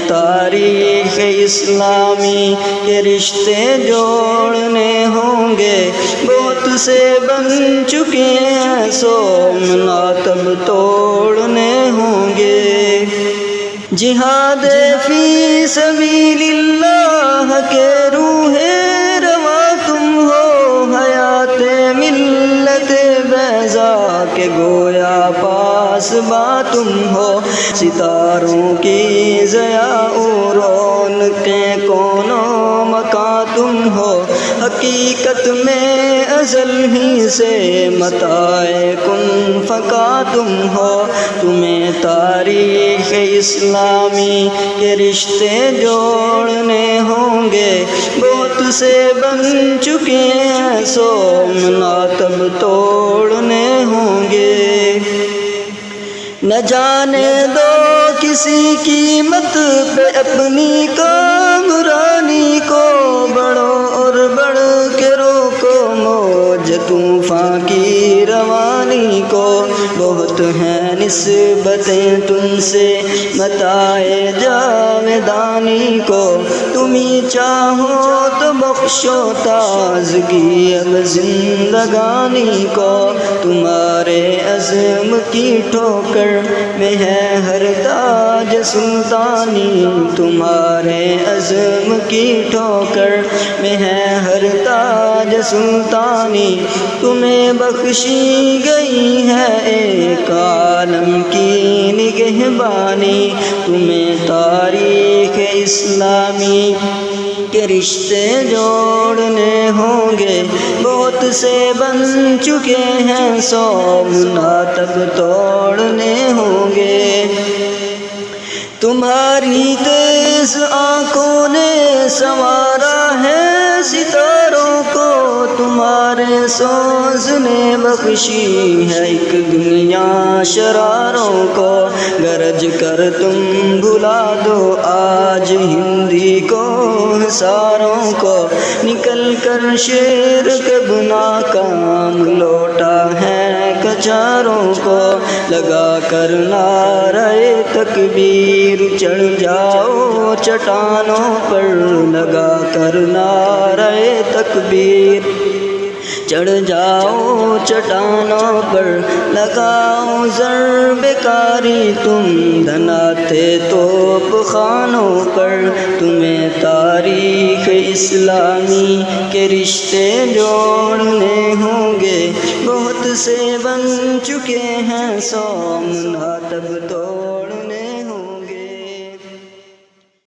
تاریخ اسلامی کے رشتے جوڑنے ہوں گے، بہت سے بن چکے ہیں سو مناتب توڑنے ہوں گے۔ جہاد فی سبیل اللہ کے روح رواں تم ہو، حیات ملت بیضا کے گویا پاسباں تم ہو، ستاروں کی ضیاء و رونقیں کون و مکاں تم ہو، حقیقت میں ازل ہی سے متاع کن فکا تم ہو۔ تمہیں تاریخ اسلامی کے رشتے جوڑنے ہوں گے، بہت سے بن چکے ہیں سو مناتب توڑنے ہوں گے۔ نہ جانے دو کسی قیمت پہ اپنی کامرانی کو، بڑھو اور بڑھ کے روکو موج طوفان کی روانی کو، بہت ہیں نسبتیں تم سے متاع جاودانی کو، تمہیں چاہو تو بخشو تازگی اب زندگانی کو، تمہارے عزم کی ٹھوکر میں ہے ہر تاج سلطانی، تمہارے عزم کی ٹھوکر میں ہے ہر تاج سلطانی، تمہیں بخشی گئی ہے ایک عالم کی نگہبانی، تمہیں تاریخ اسلامی کے رشتے جوڑنے ہوں گے، بہت سے بن چکے ہیں سو مناتب توڑنے ہوں گے۔ تمہاری تیز آنکھوں نے سنوارا ہے ستاروں کو، تمہارے سوز نے بخشی ہے ایک دنیا شراروں کو، گرج کر تم بھلا دو آج ہندی کو حصاروں کو، نکل کر شیر کب ناکام لوٹا ہے کچاروں کو، لگا کر نعرہ تکبیر چڑھ جاؤ چٹانوں پر، لگا کر نعرہ تکبیر چڑھ جاؤ چٹانوں پر، لگاؤ ضرب کاری تم دھناتے توپ خانوں پر، تمہیں تاریخ اسلامی کے رشتے جوڑنے ہوں گے، بہت سے بن چکے ہیں سو مناتب تو